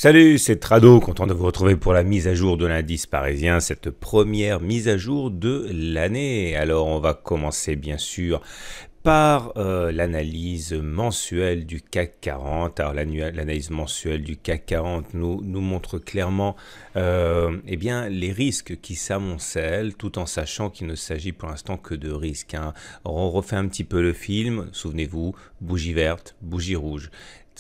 Salut, c'est Trado, content de vous retrouver pour la mise à jour de l'indice parisien, cette première mise à jour de l'année. Alors on va commencer bien sûr par l'analyse mensuelle du CAC 40. Alors l'analyse mensuelle du CAC 40 nous montre clairement eh bien, les risques qui s'amoncellent, tout en sachant qu'il ne s'agit pour l'instant que de risques, hein. On refait un petit peu le film, souvenez-vous, bougie verte, bougie rouge.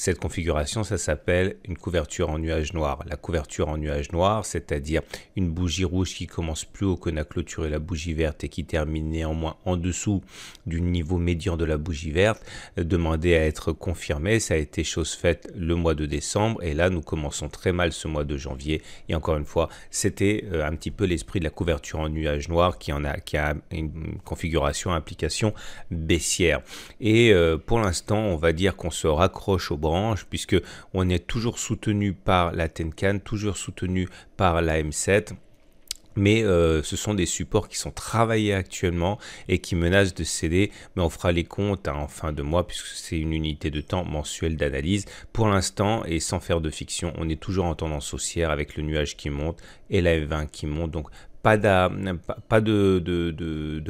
Cette configuration, ça s'appelle une couverture en nuage noir. La couverture en nuage noir, c'est-à-dire une bougie rouge qui commence plus haut que n'a clôturé la bougie verte et qui termine néanmoins en dessous du niveau médian de la bougie verte, demandait à être confirmée. Ça a été chose faite le mois de décembre et là, nous commençons très mal ce mois de janvier. Et encore une fois, c'était un petit peu l'esprit de la couverture en nuage noir qui a une configuration, implication baissière. Et pour l'instant, on va dire qu'on se raccroche au puisque on est toujours soutenu par la Tenkan, toujours soutenu par la M7. Mais ce sont des supports qui sont travaillés actuellement et qui menacent de céder. Mais on fera les comptes en fin de mois puisque c'est une unité de temps mensuelle d'analyse. Pour l'instant, et sans faire de fiction, on est toujours en tendance haussière avec le nuage qui monte et la F20 qui monte. Donc, pas de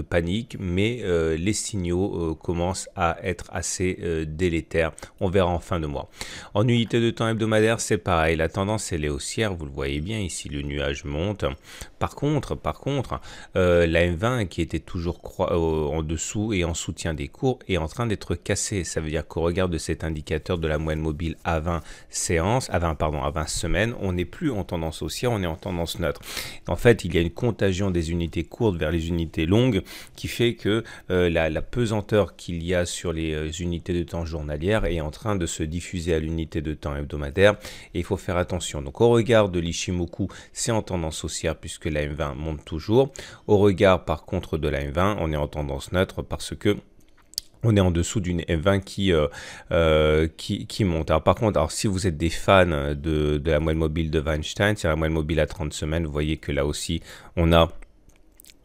panique, mais les signaux commencent à être assez délétères. On verra en fin de mois. En unité de temps hebdomadaire, c'est pareil. La tendance, elle est haussière. Vous le voyez bien ici, le nuage monte. Par contre, la M20 qui était toujours en dessous et en soutien des cours est en train d'être cassée. Ça veut dire qu'au regard de cet indicateur de la moyenne mobile à 20 semaines, on n'est plus en tendance haussière, on est en tendance neutre. En fait, il y a une contagion des unités courtes vers les unités longues qui fait que la pesanteur qu'il y a sur les unités de temps journalières est en train de se diffuser à l'unité de temps hebdomadaire et il faut faire attention. Donc au regard de l'Ichimoku, c'est en tendance haussière puisque la M20 monte toujours. Au regard par contre de la M20, on est en tendance neutre parce que on est en dessous d'une M20 qui monte. Alors par contre, si vous êtes des fans de la moyenne mobile de Weinstein, c'est la moyenne mobile à 30 semaines, vous voyez que là aussi, on a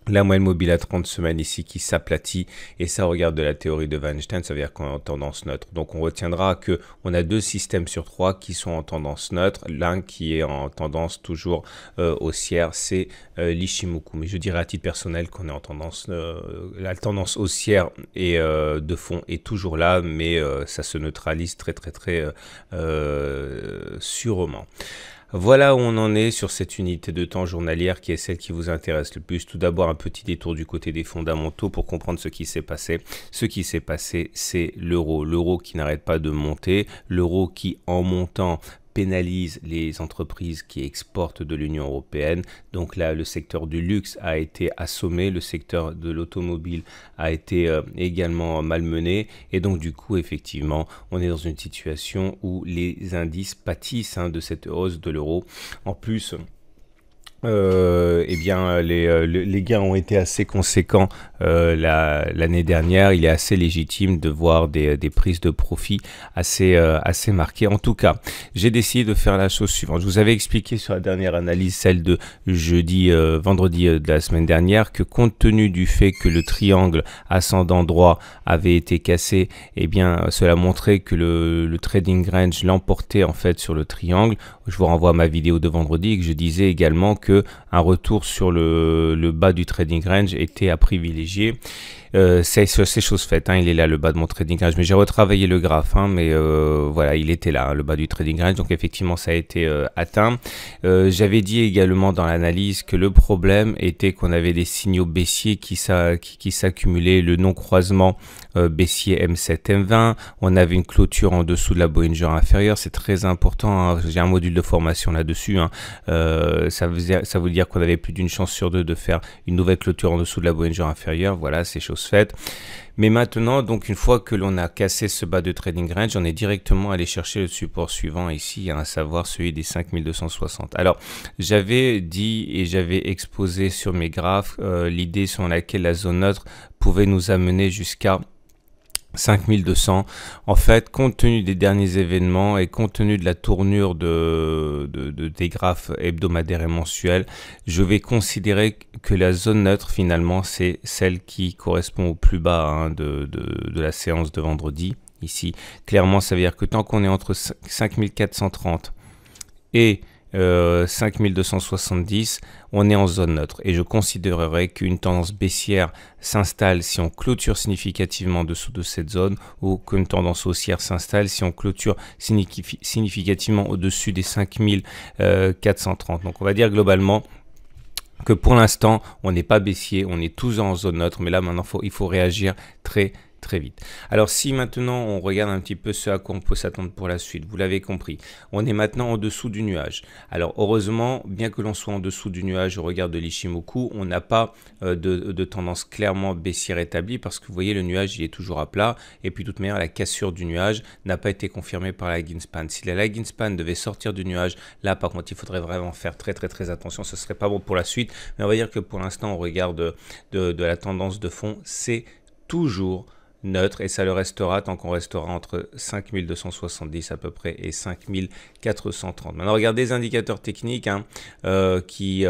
la moyenne mobile à 30 semaines ici qui s'aplatit et ça regarde de la théorie de Weinstein, ça veut dire qu'on est en tendance neutre. Donc on retiendra que on a deux systèmes sur trois qui sont en tendance neutre. L'un qui est en tendance toujours haussière, c'est l'Ichimoku. Mais je dirais à titre personnel qu'on est en tendance, la tendance haussière et de fond est toujours là, mais ça se neutralise très sûrement. Voilà où on en est sur cette unité de temps journalière qui est celle qui vous intéresse le plus. Tout d'abord, un petit détour du côté des fondamentaux pour comprendre ce qui s'est passé. Ce qui s'est passé, c'est l'euro. L'euro qui n'arrête pas de monter. L'euro qui, en montant, pénalise les entreprises qui exportent de l'Union européenne. Donc là, le secteur du luxe a été assommé, le secteur de l'automobile a été également malmené. Et donc du coup, effectivement, on est dans une situation où les indices pâtissent de cette hausse de l'euro. En plus, eh bien, les gains ont été assez conséquents l'année dernière. Il est assez légitime de voir des prises de profit assez marquées. En tout cas, j'ai décidé de faire la chose suivante. Je vous avais expliqué sur la dernière analyse, celle de vendredi de la semaine dernière, que compte tenu du fait que le triangle ascendant droit avait été cassé, eh bien, cela montrait que le trading range l'emportait en fait sur le triangle. Je vous renvoie à ma vidéo de vendredi et que je disais également que un retour sur le bas du trading range était à privilégier. C'est chose faite, il est là le bas de mon trading range, mais j'ai retravaillé le graphe, mais voilà, il était là, le bas du trading range, donc effectivement ça a été atteint. J'avais dit également dans l'analyse que le problème était qu'on avait des signaux baissiers qui s'accumulaient, le non-croisement baissier M7, M20, on avait une clôture en dessous de la Bollinger inférieure, c'est très important, j'ai un module de formation là-dessus, ça veut dire qu'on avait plus d'une chance sur deux de faire une nouvelle clôture en dessous de la Bollinger inférieure, voilà, c'est chose faite. Mais maintenant, donc une fois que l'on a cassé ce bas de trading range, on est directement allé chercher le support suivant ici, à savoir celui des 5260. Alors, j'avais dit et j'avais exposé sur mes graphes l'idée selon laquelle la zone neutre pouvait nous amener jusqu'à 5200. En fait, compte tenu des derniers événements et compte tenu de la tournure des graphes hebdomadaires et mensuels, je vais considérer que la zone neutre finalement c'est celle qui correspond au plus bas de la séance de vendredi. Ici, clairement, ça veut dire que tant qu'on est entre 5430 et 5270, on est en zone neutre et je considérerais qu'une tendance baissière s'installe si on clôture significativement en dessous de cette zone ou qu'une tendance haussière s'installe si on clôture significativement au-dessus des 5430. Donc on va dire globalement que pour l'instant on n'est pas baissier, on est toujours en zone neutre, mais là maintenant il faut réagir très vite. Alors si maintenant on regarde un petit peu ce à quoi on peut s'attendre pour la suite, vous l'avez compris, on est maintenant en dessous du nuage. Alors heureusement, bien que l'on soit en dessous du nuage au regard de l'Ichimoku, on n'a pas de tendance clairement baissière établie parce que vous voyez le nuage il est toujours à plat et puis de toute manière la cassure du nuage n'a pas été confirmée par la lagging span. Si la lagging span devait sortir du nuage, là par contre il faudrait vraiment faire très attention, ce serait pas bon pour la suite, mais on va dire que pour l'instant au regard de la tendance de fond, c'est toujours neutre et ça le restera tant qu'on restera entre 5270 à peu près et 5430. Maintenant regardez les indicateurs techniques qui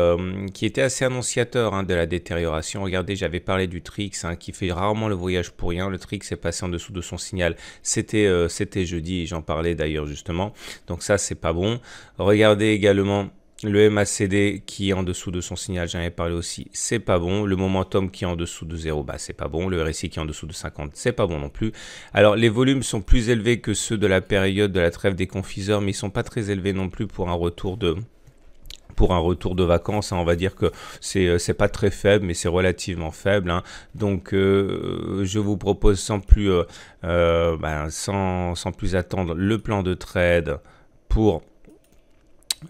étaient assez annonciateurs de la détérioration. Regardez, j'avais parlé du Trix qui fait rarement le voyage pour rien. Le Trix est passé en dessous de son signal, c'était jeudi et j'en parlais d'ailleurs justement, donc ça c'est pas bon. Regardez également le MACD qui est en dessous de son signal, j'en ai parlé aussi, c'est pas bon. Le momentum qui est en dessous de 0, bah c'est pas bon. Le RSI qui est en dessous de 50, c'est pas bon non plus. Alors les volumes sont plus élevés que ceux de la période de la trêve des confiseurs, mais ils sont pas très élevés non plus pour un retour de vacances, on va dire que c'est pas très faible, mais c'est relativement faible. Donc je vous propose sans plus attendre le plan de trade pour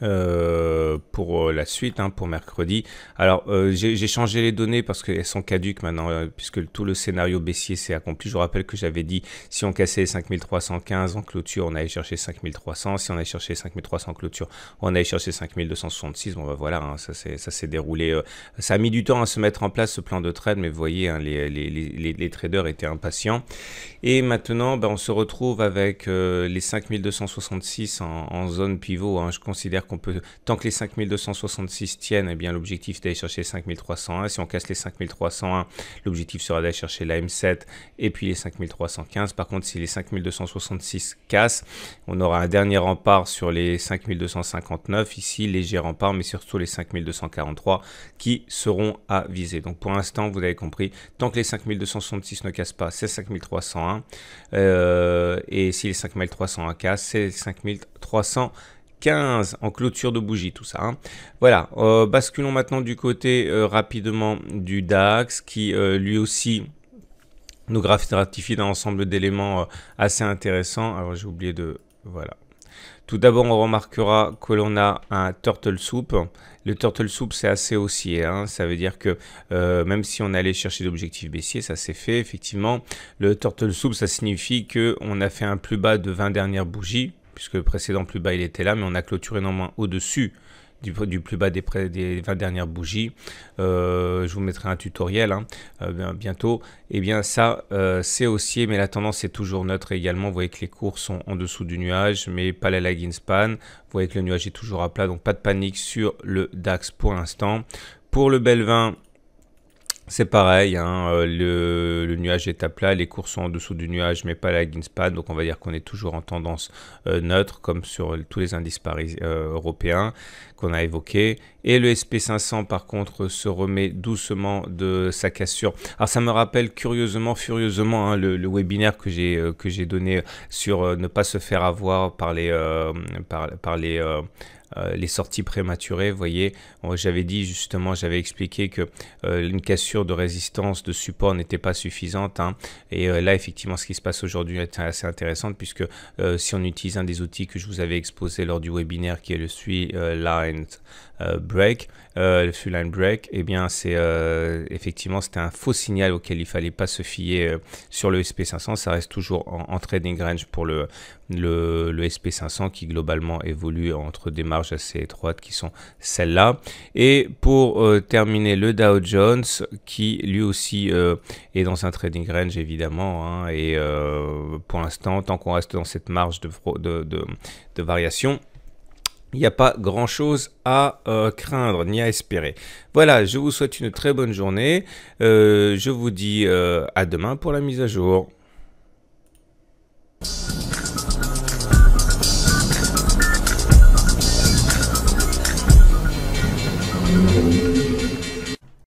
la suite, pour mercredi. Alors j'ai changé les données parce qu'elles sont caduques maintenant, puisque tout le scénario baissier s'est accompli. Je vous rappelle que j'avais dit si on cassait les 5315 en clôture, on allait chercher 5300. Si on allait chercher 5300 en clôture, on allait chercher 5266. Bon bah voilà, ça s'est déroulé. Ça a mis du temps à se mettre en place ce plan de trade, mais vous voyez, les traders étaient impatients. Et maintenant, on se retrouve avec les 5266 en zone pivot. Je considère qu'on peut, tant que les 5266 tiennent, eh bien l'objectif est d'aller chercher 5301. Si on casse les 5301, l'objectif sera d'aller chercher la M7 et puis les 5315. Par contre, si les 5266 cassent, on aura un dernier rempart sur les 5259 ici, léger rempart, mais surtout les 5243 qui seront à viser. Donc pour l'instant, vous avez compris, tant que les 5266 ne cassent pas, c'est 5301 et si les 5301 cassent, c'est 5315 en clôture de bougie, tout ça. Voilà, basculons maintenant du côté rapidement du DAX qui lui aussi nous gratifie d'un ensemble d'éléments assez intéressants. Alors j'ai oublié de... Voilà. Tout d'abord, on remarquera que l'on a un turtle soup. Le turtle soup, c'est assez haussier. Ça veut dire que même si on allait chercher l'objectif baissier, ça s'est fait effectivement. Le turtle soup, ça signifie qu'on a fait un plus bas de 20 dernières bougies, puisque le précédent plus bas il était là, mais on a clôturé normalement au-dessus du plus bas des 20 dernières bougies. Je vous mettrai un tutoriel bientôt. Et bien ça, c'est haussier, mais la tendance est toujours neutre également. Vous voyez que les cours sont en dessous du nuage, mais pas la lagging span. Vous voyez que le nuage est toujours à plat, donc pas de panique sur le DAX pour l'instant. Pour le Belvin, c'est pareil, le nuage est à plat, les cours sont en dessous du nuage, mais pas la lagging span, donc on va dire qu'on est toujours en tendance neutre, comme sur tous les indices européens qu'on a évoqués. Et le SP500, par contre, se remet doucement de sa cassure. Alors ça me rappelle curieusement, furieusement, le webinaire que j'ai donné sur ne pas se faire avoir par les sorties prématurées. Vous voyez, j'avais dit justement, j'avais expliqué que une cassure de résistance, de support n'était pas suffisante. Et là, effectivement, ce qui se passe aujourd'hui est assez intéressant puisque si on utilise un des outils que je vous avais exposé lors du webinaire qui est le Line Break, le Line Break, eh bien, c'est effectivement, c'était un faux signal auquel il fallait pas se fier sur le SP500. Ça reste toujours en trading range pour le SP500 qui globalement évolue entre des marges assez étroites qui sont celles-là. Et pour terminer, le Dow Jones qui lui aussi est dans un trading range évidemment, et pour l'instant, tant qu'on reste dans cette marge de variation, il n'y a pas grand chose à craindre ni à espérer. Voilà, je vous souhaite une très bonne journée. Je vous dis à demain pour la mise à jour.